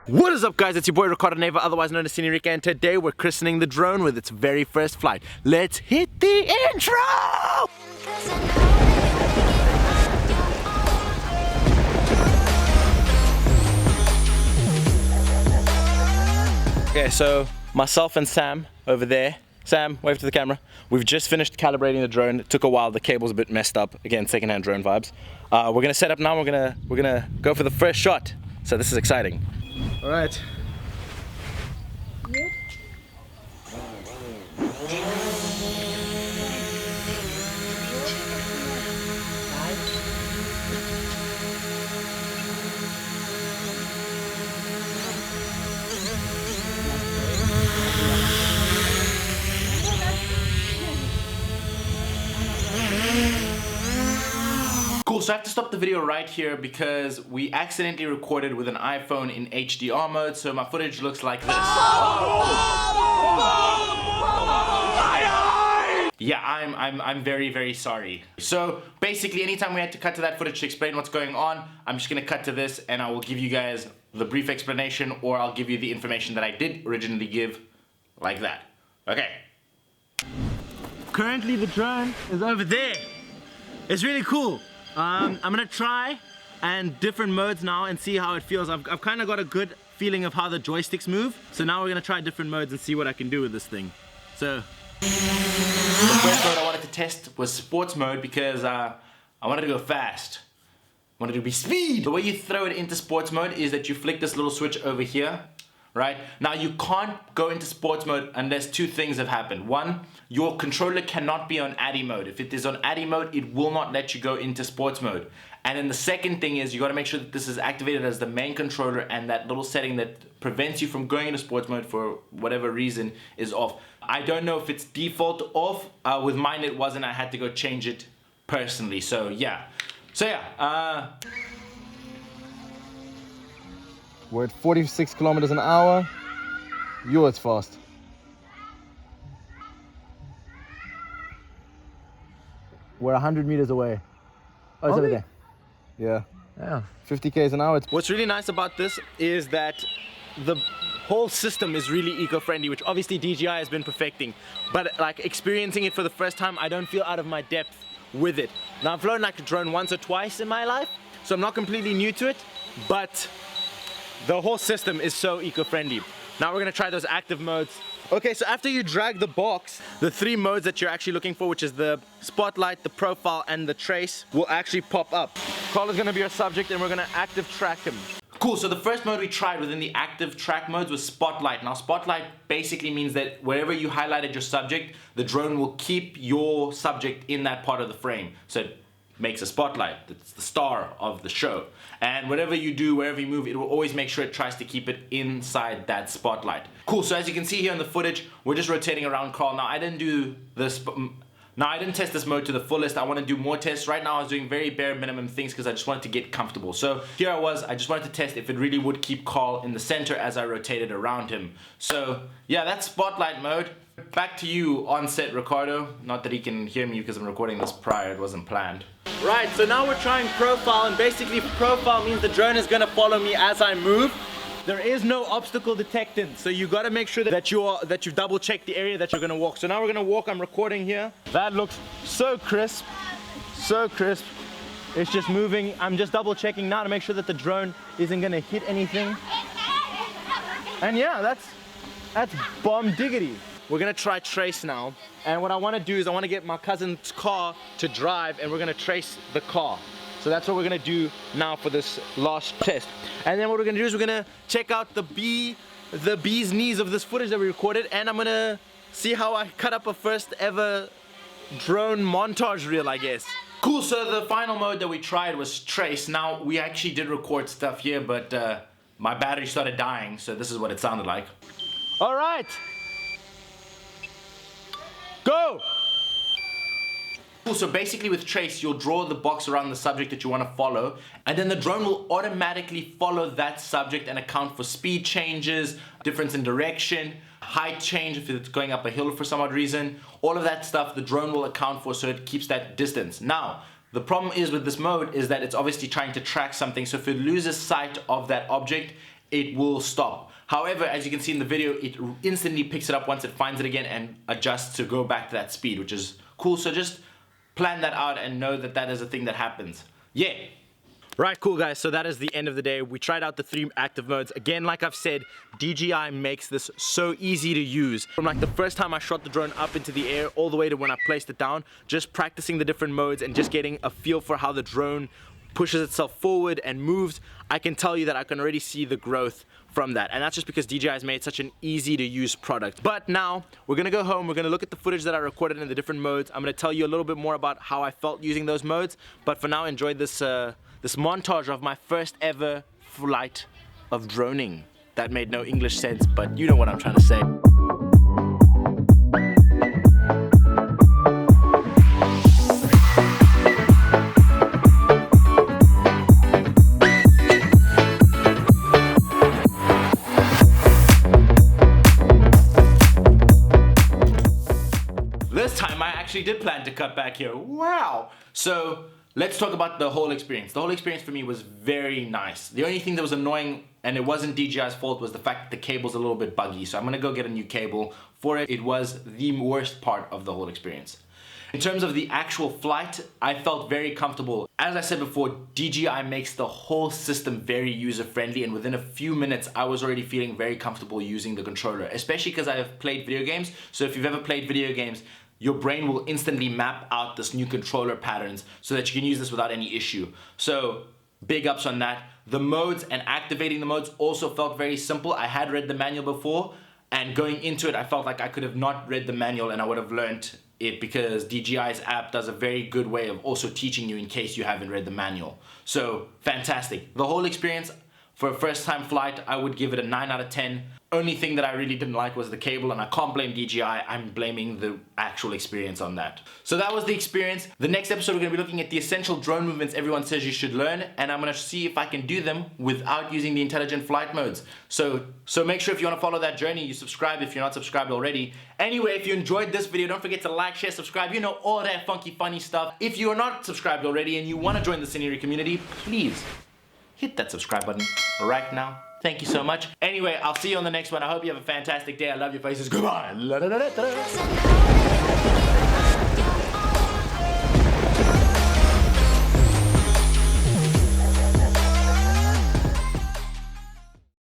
What is up, guys? It's your boy Ricardo Neiva, otherwise known as Cine, and today we're christening the drone with its very first flight. Let's hit the intro! Okay, so myself and Sam over there. Sam, wave to the camera. We've just finished calibrating the drone. It took a while, the cable's a bit messed up. Again, secondhand drone vibes. We're gonna set up now, we're gonna go for the first shot. So this is exciting. All right. Cool, so I have to stop the video right here because we accidentally recorded with an iPhone in HDR mode, so my footage looks like this. Yeah, I'm very, very sorry. So basically, anytime we had to cut to that footage to explain what's going on, I'm just gonna cut to this and I will give you guys the brief explanation, or I'll give you the information that I did originally give, like that. Okay. Currently the drone is over there. It's really cool. I'm gonna try and different modes now and see how it feels. I've kind of got a good feeling of how the joysticks move. So now we're gonna try different modes and see what I can do with this thing. So the first mode I wanted to test was sports mode because I wanted to go fast. I wanted to be speed. The way you throw it into sports mode is that you flick this little switch over here. Right? Now you can't go into sports mode unless two things have happened. One, your controller cannot be on ADI mode. If it is on ADI mode, it will not let you go into sports mode. And then the second thing is you gotta make sure that this is activated as the main controller and that little setting that prevents you from going into sports mode for whatever reason is off. I don't know if it's default off. With mine it wasn't. I had to go change it personally. So yeah. We're at 46 kilometers an hour. Yours fast. We're 100 meters away. Oh, it's over there. Yeah. 50 k's an hour. What's really nice about this is that the whole system is really eco-friendly, which obviously DJI has been perfecting. But like experiencing it for the first time, I don't feel out of my depth with it. Now I've flown like a drone once or twice in my life, so I'm not completely new to it, but the whole system is so eco-friendly. Now we're gonna try those active modes. Okay, so after you drag the box, the three modes that you're actually looking for, which is the spotlight, the profile, and the trace, will actually pop up. Carl is gonna be our subject and we're gonna active track him. Cool, so the first mode we tried within the active track modes was spotlight. Now spotlight basically means that wherever you highlighted your subject, the drone will keep your subject in that part of the frame. So it makes a spotlight. It's the star of the show. And whatever you do, wherever you move, it will always make sure it tries to keep it inside that spotlight. Cool, so as you can see here in the footage, we're just rotating around Carl. Now I didn't test this mode to the fullest. I want to do more tests. Right now I was doing very bare minimum things because I just wanted to get comfortable. So here I just wanted to test if it really would keep Carl in the center as I rotated around him. So yeah, that's spotlight mode. Back to you on set, Ricardo. Not that he can hear me because I'm recording this prior, it wasn't planned. Right, so now we're trying profile, and basically profile means the drone is gonna follow me as I move. There is no obstacle detected, so you gotta make sure that you double check the area that you're gonna walk. So now we're gonna walk, I'm recording here. That looks so crisp, so crisp. It's just moving. I'm just double checking now to make sure that the drone isn't gonna hit anything. And yeah, that's bomb diggity. We're gonna try trace now, and what I wanna do is I wanna get my cousin's car to drive and we're gonna trace the car. So that's what we're gonna do now for this last test. And then what we're gonna do is we're gonna check out the bee's knees of this footage that we recorded, and I'm gonna see how I cut up a first ever drone montage reel, I guess. Cool, so the final mode that we tried was trace. Now, we actually did record stuff here, but my battery started dying, so this is what it sounded like. All right. Go! Cool, so basically with trace, you'll draw the box around the subject that you want to follow, and then the drone will automatically follow that subject and account for speed changes, difference in direction, height change if it's going up a hill for some odd reason. All of that stuff the drone will account for, so it keeps that distance. Now, The problem is with this mode is that it's obviously trying to track something, so if it loses sight of that object, it will stop. However, as you can see in the video, it instantly picks it up once it finds it again and adjusts to go back to that speed, which is cool. So just plan that out and know that that is a thing that happens. Yeah. Right, cool guys, so that is the end of the day. We tried out the 3 active modes. Again, like I've said, DJI makes this so easy to use. From like the first time I shot the drone up into the air all the way to when I placed it down, just practicing the different modes and just getting a feel for how the drone pushes itself forward and moves, I can tell you that I can already see the growth from that. And that's just because DJI has made such an easy to use product. But now we're gonna go home, we're gonna look at the footage that I recorded in the different modes. I'm gonna tell you a little bit more about how I felt using those modes. But for now, enjoy this this montage of my first ever flight of droning. That made no English sense, but you know what I'm trying to say. This time I actually did plan to cut back here. Wow! So let's talk about the whole experience. The whole experience for me was very nice. The only thing that was annoying, and it wasn't DJI's fault, was the fact that the cable's a little bit buggy. So I'm gonna go get a new cable for it. It was the worst part of the whole experience. In terms of the actual flight, I felt very comfortable. As I said before, DJI makes the whole system very user-friendly, and within a few minutes, I was already feeling very comfortable using the controller, especially because I have played video games. So if you've ever played video games, your brain will instantly map out this new controller patterns so that you can use this without any issue. So big ups on that. The modes and activating the modes also felt very simple. I had read the manual before, and going into it, I felt like I could have not read the manual and I would have learned it, because DJI's app does a very good way of also teaching you in case you haven't read the manual. So fantastic. The whole experience for a first time flight, I would give it a 9 out of 10. Only thing that I really didn't like was the cable, and I can't blame DJI, I'm blaming the actual experience on that. So that was the experience. The next episode we're gonna be looking at the essential drone movements everyone says you should learn, and I'm gonna see if I can do them without using the intelligent flight modes. So make sure if you wanna follow that journey, you subscribe if you're not subscribed already. Anyway, if you enjoyed this video, don't forget to like, share, subscribe, you know, all that funky, funny stuff. If you are not subscribed already and you wanna join the Cine community, please hit that subscribe button right now. Thank you so much. Anyway, I'll see you on the next one. I hope you have a fantastic day. I love your faces. Goodbye.